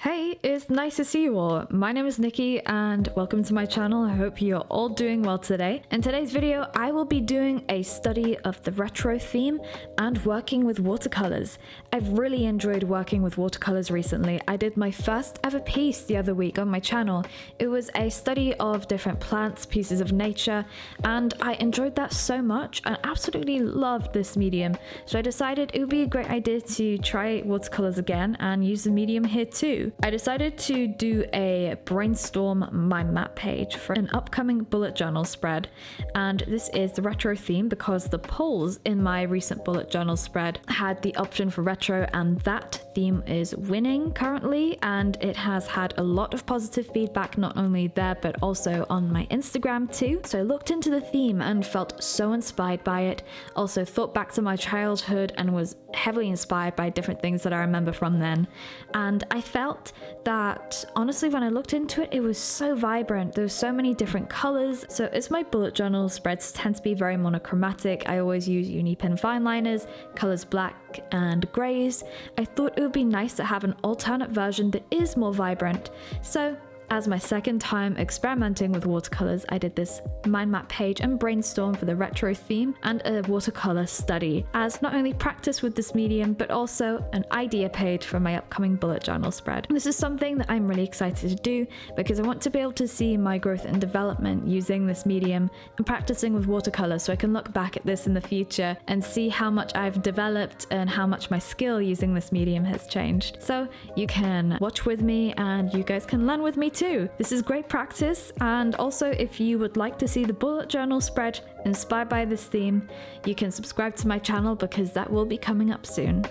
Hey, it's nice to see you all. My name is Nikki and welcome to my channel. I hope you're all doing well today. In today's video, I will be doing a study of the retro theme and working with watercolors. I've really enjoyed working with watercolors recently. I did my first ever piece the other week on my channel. It was a study of different plants, pieces of nature, and I enjoyed that so much and absolutely loved this medium. So I decided it would be a great idea to try watercolors again and use the medium here too. I decided to do a brainstorm mind map page for an upcoming bullet journal spread, and this is the retro theme because the polls in my recent bullet journal spread had the option for retro, and that theme is winning currently, and it has had a lot of positive feedback not only there but also on my Instagram too. So I looked into the theme and felt so inspired by it. Also thought back to my childhood and was heavily inspired by different things that I remember from then, and I felt that honestly when I looked into it, it was so vibrant. There were so many different colors. So as my bullet journal spreads tend to be very monochromatic, I always use uni pen fine liners, colors black and grays. I thought it would be nice to have an alternate version that is more vibrant. So as my second time experimenting with watercolors, I did this mind map page and brainstorm for the retro theme and a watercolor study as not only practice with this medium, but also an idea page for my upcoming bullet journal spread. This is something that I'm really excited to do because I want to be able to see my growth and development using this medium and practicing with watercolors, so I can look back at this in the future and see how much I've developed and how much my skill using this medium has changed. So you can watch with me and you guys can learn with me too. This is great practice, and also if you would like to see the bullet journal spread inspired by this theme, you can subscribe to my channel because that will be coming up soon.